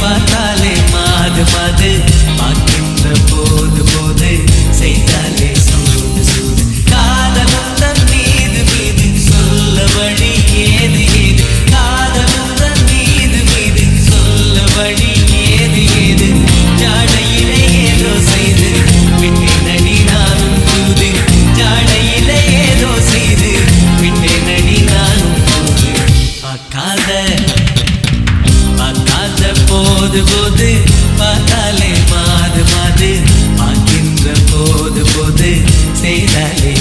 பார்த்தாலே மாது மாது பார்க்கின்ற போது போது செய்தாலே சூது சூது காதலுந்தன் மீது மீது சொல்ல வழி ஏது ஏது காதலுந்தன் மீது மீது சொல்ல வழி ஏது ஏது ஜாடையிலே ஏதோ செய்து விட்டேனடி நானும் தூது ஜாடையிலே ஏதோ செய்து விட்டேனடி நானும் தூது பார்க்காத போது போது பார்த்தாலே மாது மாது பார்க்கின்ற போது போது செய்தாலே